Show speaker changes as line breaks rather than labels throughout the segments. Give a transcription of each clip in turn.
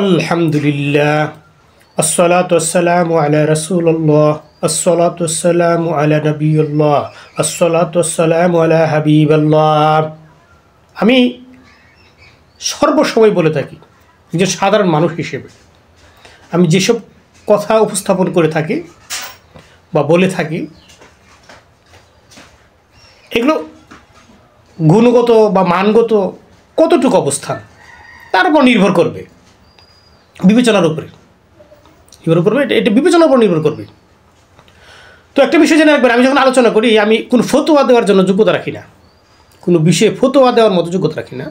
আলহামদুলিল্লাহ আসসালাতু ওয়াসসালামু আলা রাসূলিল্লাহ আসসালাতু ওয়াসসালামু আলা নবিয়্যিল্লাহ আসসালাতু ওয়াসসালামু আলা হাবিবিল্লাহ। আমি সর্বসময় বলে থাকি যে সাধারণ মানুষ হিসেবে আমি যেসব কথা উপস্থাপন করে থাকি বা বলে থাকি এগুলো গুণগত বা মানগত কতটুকু অবস্থান তার উপর নির্ভর করবে, বিবেচনার উপরে নির্ভর করবে, এটা বিবেচনার উপর নির্ভর করবে। তো একটা বিষয় জেনে রাখবেন, আমি যখন আলোচনা করি আমি কোনো ফতোয়া দেওয়ার জন্য যোগ্যতা রাখি না, কোনো বিষয়ে ফতোয়া দেওয়ার মতো যোগ্যতা রাখি না,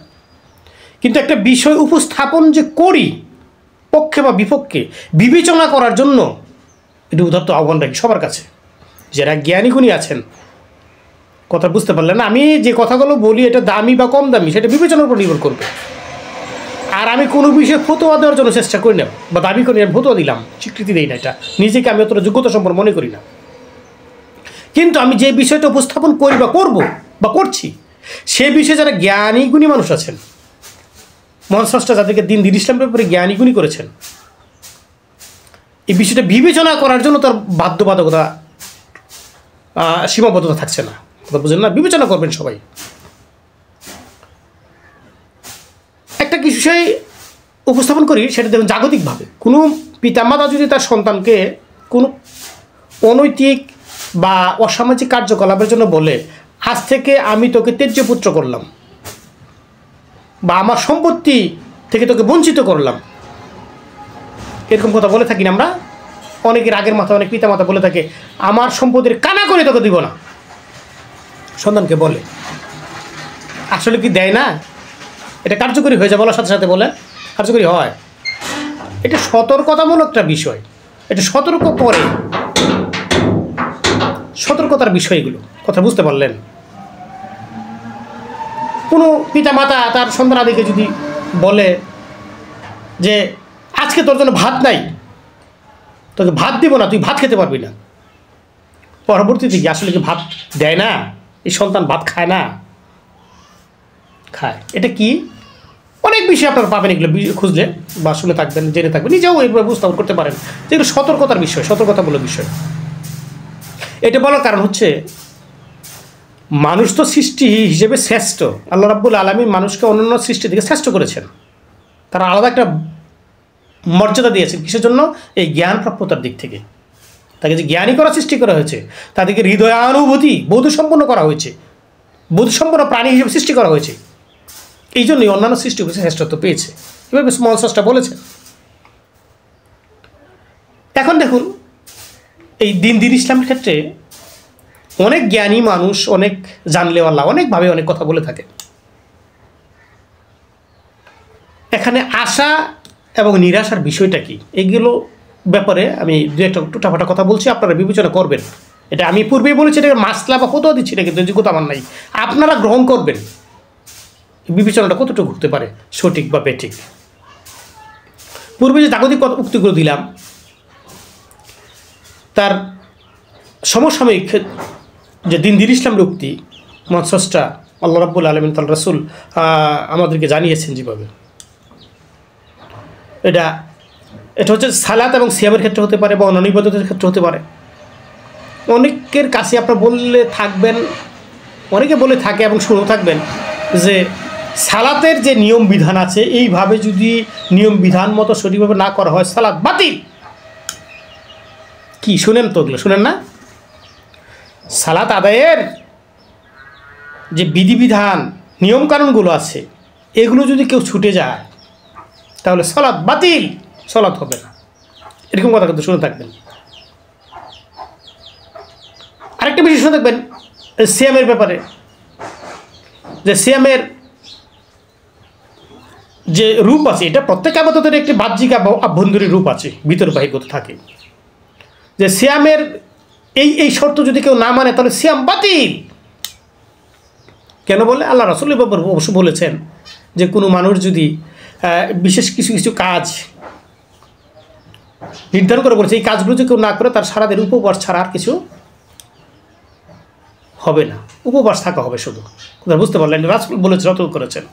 কিন্তু একটা বিষয় উপস্থাপন যে করি পক্ষে বা বিপক্ষে বিবেচনা করার জন্য এটা উদাত্ত আহ্বান রাখি সবার কাছে। যারা জ্ঞানী গুণী আছেন, কথা বুঝতে পারলেন না, আমি যে কথাগুলো বলি এটা দামি বা কম দামি সেটা বিবেচনার উপর নির্ভর করবে। আর আমি কোনো বিষয়ে ফতোয়া দেওয়ার জন্য চেষ্টা করি না বা দাবি করি না ফতোয়া দিলাম, স্বীকৃতি দিই না, এটা নিজেকে আমি অতটা যোগ্যতা সম্পন্ন মনে করি না। কিন্তু আমি যে বিষয়টা উপস্থাপন করি বা করবো বা করছি সে বিষয়ে যারা জ্ঞানী গুণী মানুষ আছেন, মহান স্রষ্টা যাদেরকে দিন ইসলামের ব্যাপারে জ্ঞানী গুণী করেছেন, এই বিষয়টা বিবেচনা করার জন্য তার বাধ্যবাধকতা সীমাবদ্ধতা থাকছে না। কথা বুঝলেন না? বিবেচনা করবেন সবাই। একটা বিষয় উপস্থাপন করি সেটা দেখুন জাগতিকভাবে কোনো পিতামাতা যদি তার সন্তানকে কোনো অনৈতিক বা অসামাজিক কার্যকলাপের জন্য বলে আজ থেকে আমি তোকে ত্যায্য পুত্র করলাম বা আমার সম্পত্তি থেকে তোকে বঞ্চিত করলাম, এরকম কথা বলে থাকি না আমরা? অনেকের আগের মাথা অনেক পিতামাতা বলে থাকে আমার সম্পত্তির কানা করে তোকে দিব না, সন্তানকে বলে। আসলে কি দেয় না? এটা কার্যকরী হয়ে যায় বলার সাথে সাথে, বলে কার্যকরী হয়। এটা সতর্কতামূলক একটা বিষয়, এটা সতর্ক করে, সতর্কতার বিষয় এগুলো। কথা বুঝতে পারলেন? কোনো পিতামাতা তার সন্তানাদিকে যদি বলে যে আজকে তোর জন্য ভাত নাই, তোকে ভাত দিব না, তুই ভাত খেতে পারবি না, পরবর্তীতে কি আসলে কি ভাত দেয় না? এই সন্তান ভাত খায় না? খায়। এটা কি? অনেক বিষয় আপনারা পাবেন এগুলো খুঁজলে বা শুনে থাকবেন, জেনে থাকবেন, নিজেও এগুলো উপস্থাপন করতে পারেন। যেগুলো সতর্কতার বিষয়, সতর্কতামূলক বিষয়। এটা বলার কারণ হচ্ছে মানুষ তো সৃষ্টি হিসেবে শ্রেষ্ঠ। আল্লাহ রাব্বুল আলামিন মানুষকে অন্যান্য সৃষ্টি থেকে শ্রেষ্ঠ করেছেন, তারা আলাদা একটা মর্যাদা দিয়েছেন। কিসের জন্য? এই জ্ঞান প্রাপ্যতার দিক থেকে। তাকে যে জ্ঞানী করা সৃষ্টি করা হয়েছে, তাদেরকে হৃদয়ানুভূতি বোধসম্পন্ন করা হয়েছে, বোধসম্পন্ন প্রাণী হিসেবে সৃষ্টি করা হয়েছে। এই জন্যই অন্যান্য সৃষ্টি হয়েছে শ্রেষ্ঠত্ব পেয়েছে, এভাবে মহান স্রষ্টা বলেছেন। এখন দেখুন এই দিন ইসলামের ক্ষেত্রে অনেক জ্ঞানী মানুষ, অনেক জানলেওয়ালা অনেকভাবে অনেক কথা বলে থাকে। এখানে আশা এবং নিরাশার বিষয়টা কি, এগুলো ব্যাপারে আমি দু একটা টুটাফাটা কথা বলছি, আপনারা বিবেচনা করবেন। এটা আমি পূর্বেই বলেছি, এটা মাসলা বা ফতোয়া দিচ্ছি না, কিন্তু যোগ্যতা আমার নাই, আপনারা গ্রহণ করবেন। বিবেচনাটা কতটুকু হতে পারে সঠিক বা বেঠিক। পূর্বে যে জাগতিক উক্তিগুলো দিলাম তার সমসাময়িক যে দিন ইসলামের উক্তি মহান স্রষ্টা আল্লাহ রাব্বুল আলামিন তার রাসূল আমাদেরকে জানিয়েছেন যেভাবে, এটা হচ্ছে সালাত এবং সিয়ামের ক্ষেত্রে হতে পারে বা অন্যান্য ইবাদতের ক্ষেত্রে হতে পারে। অনেকের কাছে আপনারা বললে থাকবেন, অনেকে বলে থাকে এবং শুনেও থাকবেন যে সালাতের যে নিয়ম বিধান আছে এইভাবে যদি নিয়ম বিধান মতো সঠিকভাবে না করা হয় সালাত বাতিল। কি শুনেন তো? ওগুলো শুনেন না? সালাত আদায়ের যে বিধিবিধান নিয়মকানুনগুলো আছে এগুলো যদি কেউ ছুটে যায় তাহলে সালাত বাতিল, সালাত হবে না, এরকম কথা কিন্তু শুনে থাকবেন। আরেকটা বিষয় শুনে থাকবেন সিয়ামের ব্যাপারে, যে সিয়ামের যে রূপ আছে এটা প্রত্যেক ইবাদতের একটি বাহ্যিক আভ্যন্তরীণ রূপ আছে, ভিতর বাহির থাকে। যে সিয়ামের এই শর্ত যদি কেউ না মানে তাহলে সিয়াম বাতিল। কেন বলে? আল্লাহ রাসূল অবশ্য বলেছেন যে কোনো মানুষ যদি বিশেষ কিছু কিছু কাজ নির্ধারণ করে বলেছে এই কাজগুলো যদি কেউ না করে তার সারাদিন উপবাস ছাড়া আর কিছু হবে না, উপবাস থাকা হবে শুধু। বুঝতে পারলেন? রাসূল বলেছেন, সতর্ক করেছেন।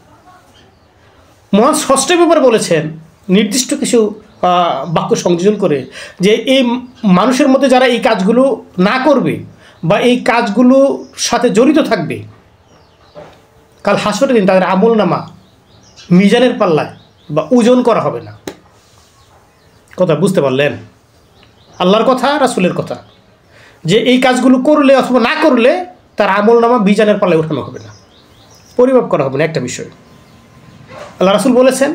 মহান ষষ্ঠ ব্যাপারে বলেছেন নির্দিষ্ট কিছু বাক্য সংযোজন করে যে এই মানুষের মধ্যে যারা এই কাজগুলো না করবে বা এই কাজগুলোর সাথে জড়িত থাকবে, কাল হাসরের দিন তাদের আমল নামা মিজানের পাল্লায় বা ওজন করা হবে না। কথা বুঝতে পারলেন? আল্লাহর কথা, রাসূলের কথা, যে এই কাজগুলো করলে অথবা না করলে তার আমল নামা মিজানের পাল্লায় ওঠানো হবে না, পরিমাপ করা হবে না। একটা বিষয় আল্লাহ রাসূল বলেছেন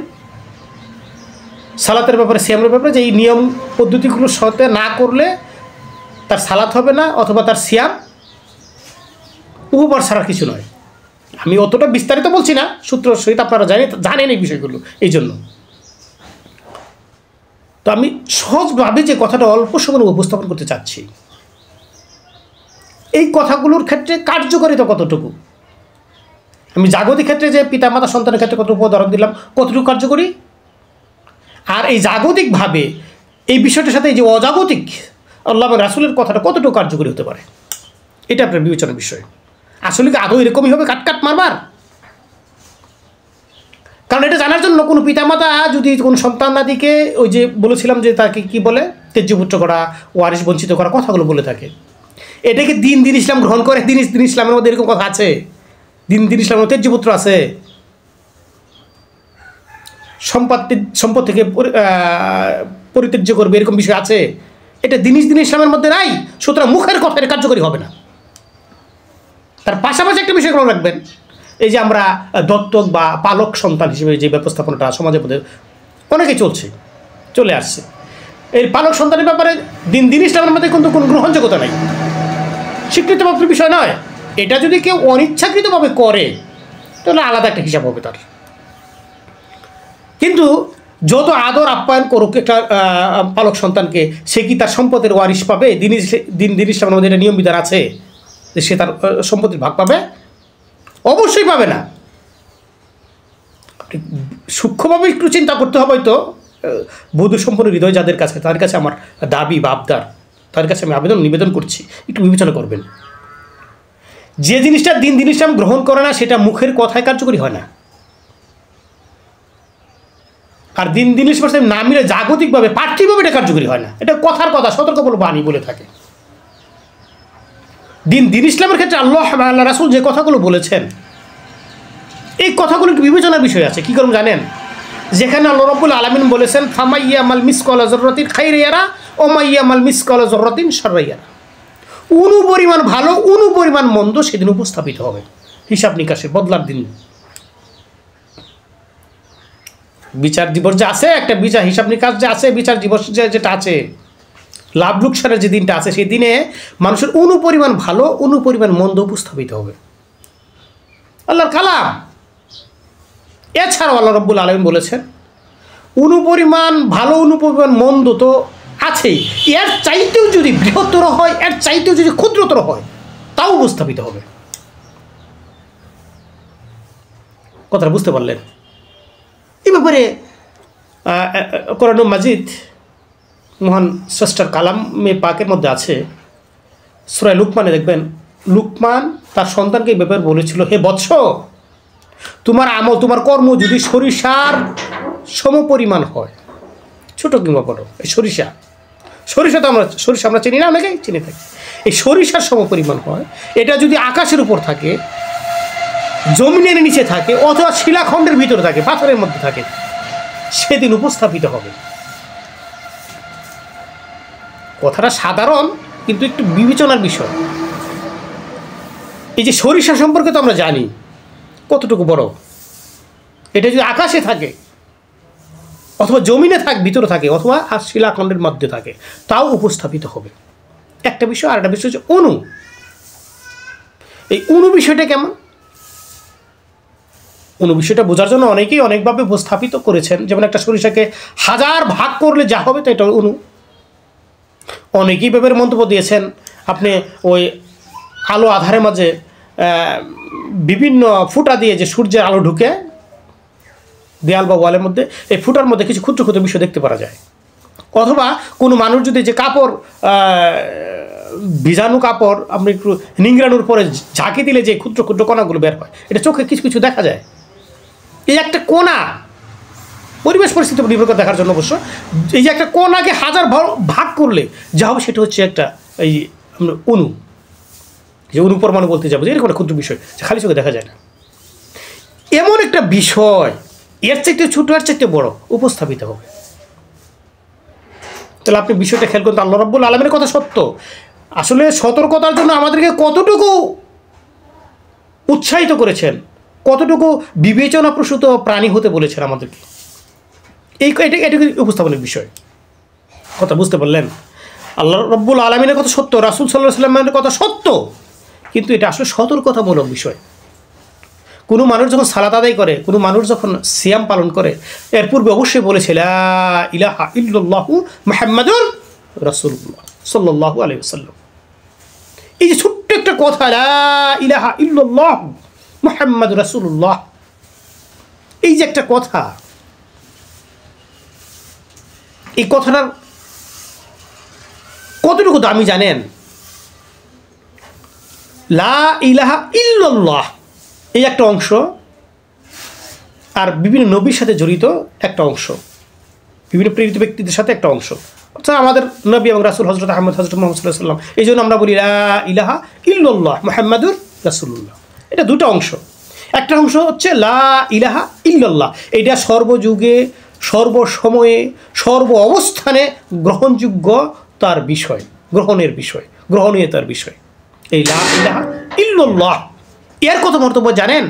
সালাতের ব্যাপারে, সিয়ামের ব্যাপারে, যে এই নিয়ম পদ্ধতিগুলোর সাথে না করলে তার সালাত হবে না অথবা তার সিয়াম উপবার ছাড়া কিছু নয়। আমি অতটা বিস্তারিত বলছি না, সূত্র সহিত আপনারা জানেন এই বিষয়গুলো। এই জন্য তো আমি সহজভাবে যে কথাটা অল্প সময় উপস্থাপন করতে চাচ্ছি, এই কথাগুলোর ক্ষেত্রে কার্যকারিতা কতটুকু, আমি জাগতিক ক্ষেত্রে যে পিতামাতা সন্তানের ক্ষেত্রে কতটুকু উদাহরণ দিলাম, কতটুকু কার্যকরী, আর এই জাগতিকভাবে এই বিষয়টার সাথে এই যে অজাগতিক আল্লাহ রাসূলের কথাটা কতটুকু কার্যকরী হতে পারে, এটা আপনার বিবেচনার বিষয়। আসলে কি আদৌ এরকমই হবে কাট মারবার? কারণ এটা জানার জন্য কোনো পিতামাতা যদি কোনো সন্তানাদিকে ওই যে বলেছিলাম যে তাকে কি বলে, ত্যায্যপুত্র করা, ওয়ারিশ বঞ্চিত করা, কথাগুলো বলে থাকে, এটাকে দিন ইসলাম গ্রহণ করে। দিন ইসলামের মধ্যে এরকম কথা আছে, দিন ইসলামের মধ্যে ত্যায্যপুত্র আছে, সম্পদ থেকে পরিত্যাজ্য করবে, এরকম বিষয় আছে। এটা দিন ইসলামের মধ্যে নাই, সুতরাং মুখের কথা এটা কার্যকরী হবে না। তার পাশাপাশি একটা বিষয় গ্রহণ রাখবেন, এই যে আমরা দত্তক বা পালক সন্তান হিসেবে যে ব্যবস্থাপনাটা সমাজের মধ্যে অনেকে চলে আসছে, এই পালক সন্তানের ব্যাপারে দিন ইসলামের মধ্যে কিন্তু কোনো গ্রহণযোগ্যতা নাই, স্বীকৃতপ্রাপ্ত বিষয় নয়। এটা যদি কেউ অনিচ্ছাকৃতভাবে করে তাহলে আলাদা একটা হিসাব হবে তার। কিন্তু যত আদর আপ্যায়ন করুক একটা পালক সন্তানকে, সে কি তার সম্পদের ওয়ারিশ পাবে? দিন ইসলামের মধ্যে এটা নিয়ম বিধান আছে যে সে তার সম্পত্তির ভাগ পাবে? অবশ্যই পাবে না। সূক্ষ্মভাবে একটু চিন্তা করতে হবে। হয়তো বধূ সম্পন্ন হৃদয় যাদের কাছে, তাদের কাছে আমার দাবি বা আবদার, তাদের কাছে আমি নিবেদন করছি, একটু বিবেচনা করবেন। যে জিনিসটা দিন ইসলাম গ্রহণ করে না সেটা মুখের কথায় কার্যকরী হয় না। আর দিন ইসলাম না মিলে জাগতিকভাবে পার্থিবভাবে এটা কার্যকরী হয় না। এটা কথার কথা, সতর্কমূলক বাণী বলে থাকে। দিন ইসলামের ক্ষেত্রে আল্লাহ রাসূল যে কথাগুলো বলেছেন, এই কথাগুলো একটু বিবেচনার বিষয় আছে। কী করুন জানেন? যেখানে আল্লাহ রাব্বুল আলামিন বলেছেন ফামাইয়া মাল মিসকালা যাররাতিন খাইরান ইয়ারা ওয়া মাইয়া মাল মিসকালা যাররাতিন শাররান ইয়ারা, পরিমাণ ভালো পরিমাণ মন্দ সেদিন উপস্থাপিত হবে হিসাব নিকাশে, বদলার দিন। বিচার দিবস যে আছে, একটা বিচার হিসাব নিকাশ যে আছে, বিচার দিবস যেটা আছে, লাভ লোকসানের যে দিনটা আছে, সেই দিনে মানুষের পরিমাণ ভালো পরিমাণ মন্দ উপস্থাপিত হবে। আল্লাহর কালাম। এছাড়াও আল্লাহ রাব্বুল আলামিন বলেছেন পরিমাণ ভালো পরিমাণ মন্দ তো আছেই, এর চাইতেও যদি বৃহত্তর হয়, এর চাইতেও যদি ক্ষুদ্রতর হয়, তাও উপস্থাপিত হবে। কথাটা বুঝতে পারলেন? এই ব্যাপারে কোরআন মাজিদ মহান স্রষ্টার কালামে পাকের মধ্যে আছে, সূরা লুকমানে দেখবেন, লুকমান তার সন্তানকে এই ব্যাপারে বলেছিল, হে বৎস, তোমার আমল, তোমার কর্ম যদি সরিষার সমপরিমাণ হয়, ছোট কিংবা বড়, এই সরিষা তো আমরা চিনি না, অনেকেই চিনি থাকি, এই সরিষার সমপরিমাণ হয়, এটা যদি আকাশের উপর থাকে, জমিনের নিচে থাকে, অথবা শিলাখণ্ডের ভিতরে থাকে, পাথরের মধ্যে থাকে, সেদিন উপস্থাপিত হবে। কথাটা সাধারণ, কিন্তু একটু বিবেচনার বিষয়। এই যে সরিষা সম্পর্কে তো আমরা জানি কতটুকু বড়, এটা যদি আকাশে থাকে অথবা জমিনে ভিতরে থাকে অথবা শিলাখণ্ডের মধ্যে থাকে, তাও উপস্থাপিত হবে। একটা বিষয়। আর একটা বিষয় হচ্ছে এই বিষয়টা কেমন? বিষয়টা বোঝার জন্য অনেকেই অনেকভাবে উপস্থাপিত করেছেন। যেমন একটা সরিষাকে 1000 ভাগ করলে যা হবে তো এটা অনেকেই ব্যাপারে মন্তব্য দিয়েছেন। আপনি ওই আলো আধারের মাঝে বিভিন্ন ফুটা দিয়ে যে সূর্যের আলো ঢুকে দেয়াল বা ওয়ালের মধ্যে, এই ফুটার মধ্যে কিছু ক্ষুদ্র ক্ষুদ্র বিষয় দেখতে পারা যায়। অথবা কোনো মানুষ যদি যে কাপড়, ভিজানো কাপড় আপনি একটু নিংড়ানোর পরে ঝাঁকি দিলে যে ক্ষুদ্র ক্ষুদ্র কণাগুলো বের হয়, এটা চোখে কিছু কিছু দেখা যায়। এই একটা কোণা পরিবেশ পরিস্থিতির উপর নির্ভর করে দেখার জন্য অবশ্য এই যে একটা কণাকে হাজার ভাগ করলে যা হবে সেটা হচ্ছে একটা এই অণু, যে অণু পরমাণু বলতে যাবো, এরকম একটা ক্ষুদ্র বিষয় যে খালি চোখে দেখা যায় না, এমন একটা বিষয় এর চাইতে ছোট এর চাইতে বড় উপস্থাপিত হবে। তাহলে আপনি বিষয়টা খেয়াল করতে, আল্লাহ রাব্বুল আলামিনের কথা সত্য, আসলে সতর্কতার জন্য আমাদেরকে কতটুকু উৎসাহিত করেছেন, কতটুকু বিবেচনাপ্রসূত প্রাণী হতে বলেছেন আমাদেরকে, এটা উপস্থাপনের বিষয়। কথা বুঝতে পারলেন? আল্লাহ রাব্বুল আলামিনের কথা সত্য, রাসূল সাল্লাল্লাহু আলাইহি ওয়াসাল্লামের কথা সত্য, কিন্তু এটা আসলে সতর্কতামূলক বিষয়। কোনো মানুষ যখন সালাত আদায় করে, কোনো মানুষ যখন সিয়াম পালন করে, এর পূর্বে অবশ্যই বলেছে লা ইলাহা ইল্লাল্লাহু মুহাম্মাদুর রাসূলুল্লাহ সাল্লাল্লাহু আলাইহি ওয়াসাল্লাম। এই যে ছোট্ট একটা কথা লা ইলাহা ইল্লাল্লাহু মুহাম্মাদুর রাসূলুল্লাহ, এই যে একটা কথা, এই কথাটার কতটুকু দামি জানেন? লা ইলাহা ইল্লাল্লাহ এই একটা অংশ, আর বিভিন্ন নবীর সাথে জড়িত একটা অংশ, বিভিন্ন প্রেরিত ব্যক্তিদের সাথে একটা অংশ, অর্থাৎ আমাদের নবী এবং রাসূল হযরত আহমদ হযরত মুহাম্মদ সাল্লাল্লাহু আলাইহি ওয়াসাল্লাম। এই জন্য আমরা বলি লা ইলাহা ইল্লাল্লাহ মুহাম্মাদুর রাসূলুল্লাহ। এটা দুটো অংশ। একটা অংশ হচ্ছে লা ইলাহা ইল্লাল্লাহ, এটা সর্বযুগে সর্বসময়ে সর্ব অবস্থানে গ্রহণযোগ্য তার বিষয়, গ্রহণের বিষয়, গ্রহণীয়তার বিষয়। এই লা ইলাহা ইল্লাল্লাহ এর কত মর্তব্য জানেন?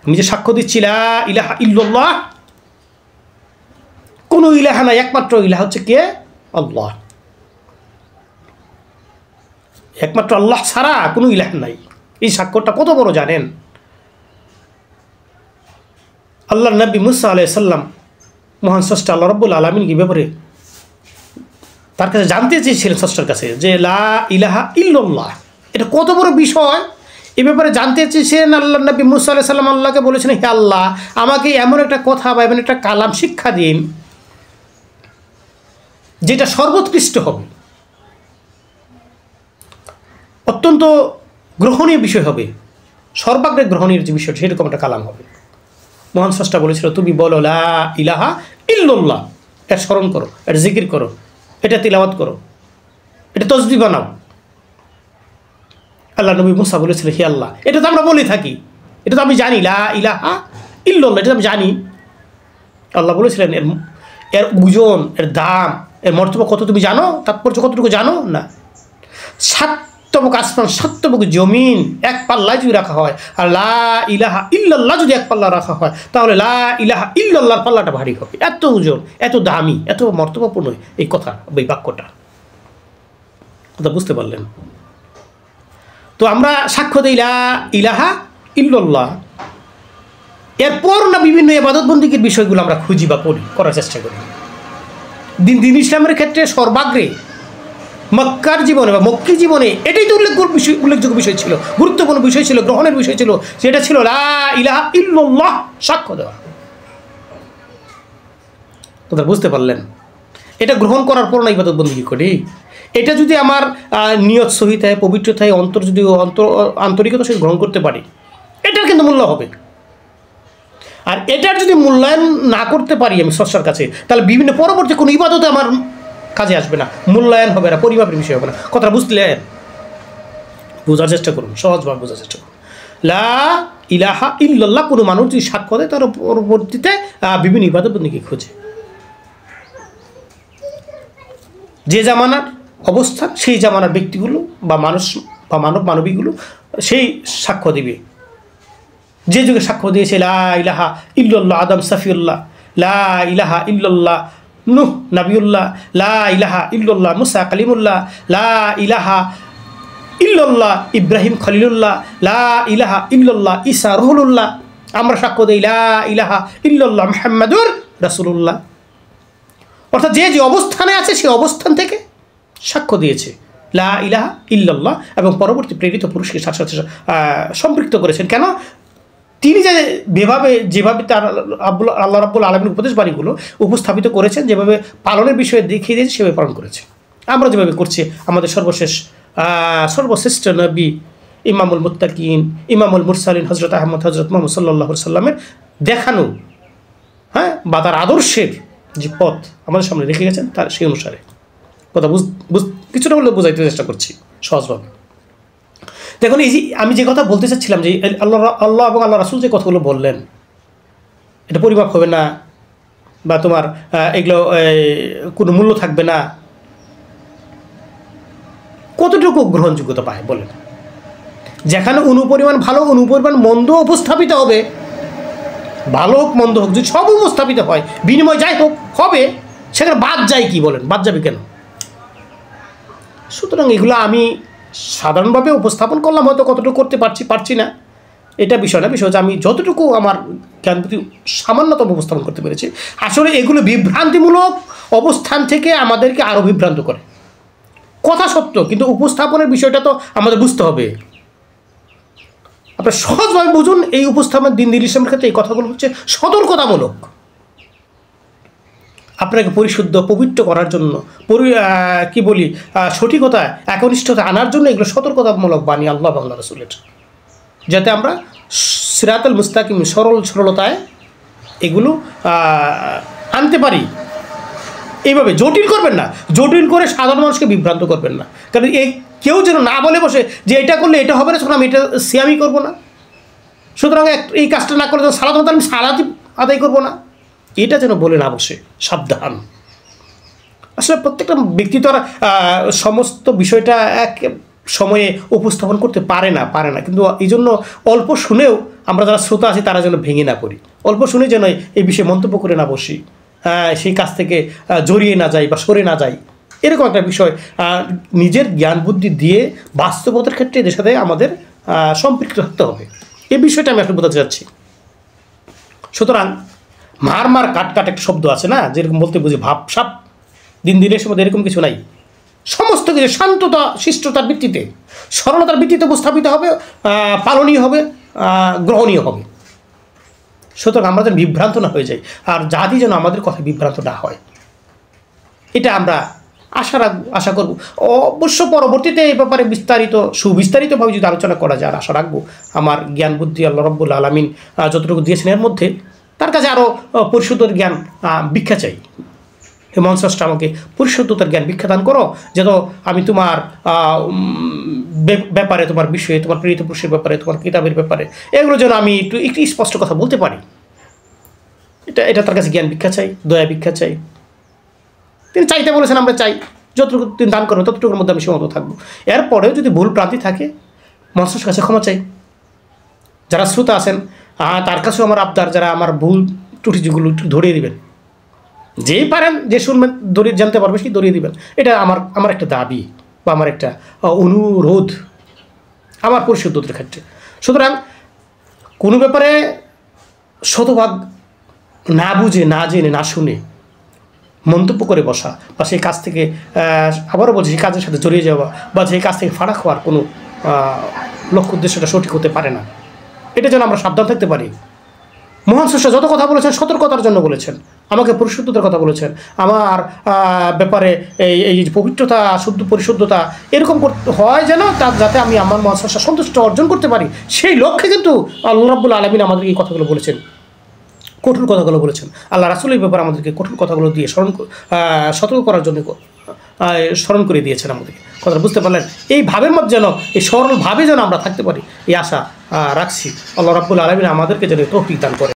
আমি যে সাক্ষ্য দিচ্ছি লা ইলাহা ইল্লাল্লাহ, কোন ইলাহা নাই, একমাত্র ইলাহা হচ্ছে কে? আল্লাহ। একমাত্র আল্লাহ ছাড়া কোনো ইলাহা নাই। এই সাক্ষ্যটা কত বড় জানেন? আল্লাহর নবী মুসা আলাইহিস সালাম মহান স্রষ্টা আল্লাহ রাব্বুল আলামিন কি ব্যাপারে তার কাছে জানতে চেয়েছিলেন, স্রষ্টার কাছে, যে লা ইলাহা ইল্লাল্লাহ এটা কত বড় বিষয়। এ ব্যাপারে জানতে চেয়েছেন আল্লাহ নবী মুসা আলাইহিস সালাম আল্লাহকে বলেছেন, হে আল্লাহ, আমাকে এমন একটা কথা বা এমন একটা কালাম শিক্ষা দিন যেটা সর্বোৎকৃষ্ট হবে, অত্যন্ত গ্রহণীয় বিষয় হবে, সর্বাগ্রে গ্রহণীয় যে বিষয়টা সেরকম একটা কালাম হবে। মহান স্রষ্টা বলেছিল, তুমি বলো লা ইলাহা ইল্লাল্লাহ, এর স্মরণ করো, এর জিকির করো, এটা তিলাওয়াত করো, এটা তসবিহ বানাও। আল্লাহ নবী মুসা বলেছিল, হে আল্লাহ, এটা তো আমরা বলে থাকি, এটা তো আমি জানি, লা ইলাহা ইল্লাল্লাহ, এটা আমি জানি। আল্লাহ বলেছিলেন, এর ওজন, এর দাম, এর মর্তবা কত তুমি জানো? তাৎপর্য কতটুকু জানো? না। 7 তবক আসমান, 7 তবক জমিন এক পাল্লায় যদি রাখা হয়, আর লা ইলাহা ইল্লাল্লাহ যদি এক পাল্লা রাখা হয়, তাহলে লা ইলাহা ইল্লাল্লাহর পাল্লাটা ভারী হবে। এত ওজন, এত দামি, এত মর্তবাপূর্ণ এই কথা, এই বাক্যটা। কথা বুঝতে পারলেন? তো আমরা সাক্ষ্য দিই লা ইলাহা ইল্লাল্লাহ, এরপর না বিভিন্ন ইবাদত বন্দেগীর বিষয়গুলো আমরা খুঁজি বা পড়ি, করার চেষ্টা করি। দিন ইসলামের ক্ষেত্রে সর্বাগ্রে মক্কার জীবনে বা মক্কি জীবনে এটাই তো উল্লেখযোগ্য বিষয় ছিল, গুরুত্বপূর্ণ বিষয় ছিল, গ্রহণের বিষয় ছিল, সেটা ছিল লা ইলাহা ইল্লাল্লাহ, সাক্ষ্য দেওয়া। তোমরা বুঝতে পারলেন? এটা গ্রহণ করার পর না ইবাদত বন্দেগী করি। এটা যদি আমার নিয়ত সহিতায়, পবিত্রতায়, অন্তর যদি আন্তরিকতা সে গ্রহণ করতে পারি, এটার কিন্তু মূল্য হবে। আর এটার যদি মূল্যায়ন না করতে পারি আমি স্রষ্টার কাছে, তাহলে বিভিন্ন পরবর্তী কোনো ইবাদতে আমার কাজে আসবে না, মূল্যায়ন হবে না, পরিমাপের বিষয় হবে না। কথা বুঝলেন? বোঝার চেষ্টা করুন, সহজভাবে বোঝার চেষ্টা করুন। লা ইলাহা ইল্লাল্লাহ কোনো মানুষ যদি সাক্ষ্য দেয়, তার পরবর্তীতে বিভিন্ন ইবাদত বন্দেগী খোঁজে। যে জামানার অবস্থান, সেই জামানার ব্যক্তিগুলো বা মানুষ বা মানবীগুলো সেই সাক্ষ্য দিবে। যে যুগে সাক্ষ্য দিয়েছে লা ইলাহা ইল্লাল্লাহ আদম সাফিউল্লাহ, লা ইলাহা ইল্লাল্লাহ নূহ নাবিউল্লাহ, লা ইলাহা ইল্লাল্লাহ মুসা কালিমুল্লাহ, লা ইলাহা ইল্লাল্লাহ ইব্রাহিম খলিলুল্লাহ, লা ইলাহা ইল্লাল্লাহ ঈসা রুহুল্লাহ, আমরা সাক্ষ্য দিই লা ইলাহা ইল্লাল্লাহ মুহাম্মাদুর রাসূলুল্লাহ। অর্থাৎ যে যে অবস্থানে আছে সেই অবস্থান থেকে সাক্ষ্য দিয়েছে লা ইলাহা ইল্লাল্লাহ, এবং পরবর্তী প্রেরিত পুরুষকে সাথে সাথে সম্পৃক্ত করেছেন। কেন? তিনি যেভাবে তার আল্লাহ রাব্বুল আলামিনের উপদেশ বাণীগুলো উপস্থাপিত করেছেন, যেভাবে পালনের বিষয়ে দেখিয়ে দিয়েছে, সেভাবে পালন করেছে। আমরা যেভাবে করছি, আমাদের সর্বশ্রেষ্ঠ নবী ইমামুল মুত্তাকিন, ইমামুল মুরসালিন হজরত আহমদ হজরত মুহাম্মদ সাল্লাল্লাহু আলাইহি ওয়াসাল্লামের দেখানো হ্যাঁ, বা তার আদর্শের যে পথ আমাদের সামনে রেখে গেছেন তার সেই অনুসারে কথা কিছুটা হলেও বোঝাইতে চেষ্টা করছি সহজভাবে। দেখুন, এই যে আমি যে কথা বলতে চাচ্ছিলাম যে আল্লাহ এবং আল্লাহ রাসূল যে কথাগুলো বললেন, এটা পরিমাপ হবে না বা তোমার এগুলো কোনো মূল্য থাকবে না, কতটুকু গ্রহণযোগ্যতা পায় বলেন? যেখানে অনুপরিমাণ ভালো অনুপরিমাণ মন্দ উপস্থাপিত হবে, ভালো হোক মন্দ হোক, যদি সব উপস্থাপিত হয়, বিনিময় যাই হোক হবে, সেখানে বাদ যায় কি বলেন? বাদ যাবে কেন? সুতরাং এগুলো আমি সাধারণভাবে উপস্থাপন করলাম, হয়তো কতটুকু করতে পারছি না, এটা বিষয় না। বিষয় হচ্ছে আমি যতটুকু আমার জ্ঞান বুদ্ধি সামান্যতম উপস্থাপন করতে পেরেছি। আসলে এগুলো বিভ্রান্তিমূলক অবস্থান থেকে আমাদেরকে আরও বিভ্রান্ত করে। কথা সত্য, কিন্তু উপস্থাপনের বিষয়টা তো আমাদের বুঝতে হবে। আপনার সহজভাবে বুঝুন, এই উপস্থাপন দিন ইসলামের ক্ষেত্রে এই কথাগুলো হচ্ছে সতর্কতামূলক, আপনাকে পরিশুদ্ধ পবিত্র করার জন্য, কি বলি, সঠিকতা একনিষ্ঠতা আনার জন্য এগুলো সতর্কতামূলক বাণী আল্লাহ বাংলা রাসূলের, যাতে আমরা সিরাতুল মুস্তাকিম সরলতায় এগুলো আনতে পারি। এইভাবে জটিল করবেন না, জটিল করে সাধারণ মানুষকে বিভ্রান্ত করবেন না। কারণ এই কেউ যেন না বলে বসে যে এটা করলে এটা হবে না, তখন আমি এটা সিয়ামি করবো না, সুতরাং এই কাজটা না করলে সালাদ মতো আমি সালাদই আদায় করবো না, এটা যেন বলে না বসে, সাবধান। আসলে প্রত্যেকটা ব্যক্তি তো সমস্ত বিষয়টা এক সময়ে উপস্থাপন করতে পারে না, কিন্তু এই জন্য অল্প শুনেও আমরা যারা শ্রোতা আছি তারা যেন ভেঙে না পড়ি, অল্প শুনে যেন এই বিষয়ে মন্তব্য করে না বসি, সেই কাজ থেকে জড়িয়ে না যাই বা সরে না যাই, এরকম একটা বিষয় নিজের জ্ঞান বুদ্ধি দিয়ে বাস্তবতার ক্ষেত্রে এদের সাথে আমাদের সম্পৃক্ত থাকতে হবে। এই বিষয়টা আমি আসলে বোঝাতে চাচ্ছি। সুতরাং মার কাট একটা শব্দ আছে না, যেরকম বলতে বুঝি ভাবসাপ, দিনের সময় এরকম কিছু নাই। সমস্ত কিছু শান্ততা শিষ্টতার ভিত্তিতে, সরলতার ভিত্তিতে উপস্থাপিত হবে, পালনীয় হবে, গ্রহণীয় হবে। সুতরাং আমরা যেন বিভ্রান্ত না হয়ে যাই, আর জাতি যেন আমাদের কথা বিভ্রান্ত না হয়, এটা আমরা আশা করব। অবশ্য পরবর্তীতে এই ব্যাপারে সুবিস্তারিতভাবে যদি আলোচনা করা যায়, আশা রাখবো আমার জ্ঞান বুদ্ধি আল্লাহ রাব্বুল আলামিন যতটুকু দিয়েছেন এর মধ্যে তার কাছে আরও পরিশুদ্ধর জ্ঞান ভিক্ষা চাই। হে মহান স্রষ্টা, আমাকে পরিশুদ্ধতার জ্ঞান ভিক্ষা দান করো, যেন আমি তোমার ব্যাপারে, তোমার বিষয়ে, তোমার প্রেরিত পুরুষের ব্যাপারে, তোমার কিতাবের ব্যাপারে, এগুলো যেন আমি একটু স্পষ্ট কথা বলতে পারি। এটা তার কাছে জ্ঞান ভিক্ষা চাই, দয়া ভিক্ষা চাই। তিনি চাইতে বলেছেন, আমরা চাই, যতটুকু তিনি দান করবেন ততটুকুর মধ্যে আমি সীমাবদ্ধ থাকবো। এরপরেও যদি ভুল প্রান্তি থাকে মানুষের কাছে ক্ষমা চাই। যারা শ্রোতা আছেন তার কাছেও আমার আবদার, যারা আমার ভুল ত্রুটিগুলো একটু ধরিয়ে দিবেন, যেই পারেন, যে শুনবেন জানতে পারবে সেই ধরিয়ে দিবেন। এটা আমার একটা দাবি বা আমার একটা অনুরোধ আমার পরিশুদ্ধতার ক্ষেত্রে। সুতরাং কোনো ব্যাপারে শতভাগ না বুঝে, না জেনে, না শুনে মন্তব্য করে বসা বা সেই কাজ থেকে, আবারও বলছি, সেই কাজের সাথে জড়িয়ে যাওয়া বা সেই কাজ থেকে ফারাক হওয়ার কোনো লক্ষ্য উদ্দেশ্যটা সঠিক হতে পারে না। এটা যেন আমরা সাবধান থাকতে পারি। মহান স্রষ্টা যত কথা বলেছেন সতর্কতার জন্য বলেছেন, আমাকে পরিশুদ্ধতার কথা বলেছেন, আমার ব্যাপারে এই পবিত্রতা, শুদ্ধ পরিশুদ্ধতা এরকম হয় যেন যাতে আমি আমার মহান স্রষ্টা সন্তুষ্ট অর্জন করতে পারি, সেই লক্ষ্যে কিন্তু আল্লাহ রাব্বুল আলামিন আমাদেরকে এই কথাগুলো বলেছেন, কঠোর কথাগুলো বলেছেন। আল্লাহ রাসূল এই ব্যাপারে আমাদেরকে কঠোর কথাগুলো দিয়ে সতর্ক করার জন্য স্মরণ করে দিয়েছেন আমাদেরকে। কথা বুঝতে পারলেন? এই ভাবের মধ্যে যেন, এই সরল ভাবে যেন আমরা থাকতে পারি, এই আশা রাখছি। আল্লাহ রাব্বুল আলামিন আমাদেরকে যেন তৌফিক দান করে।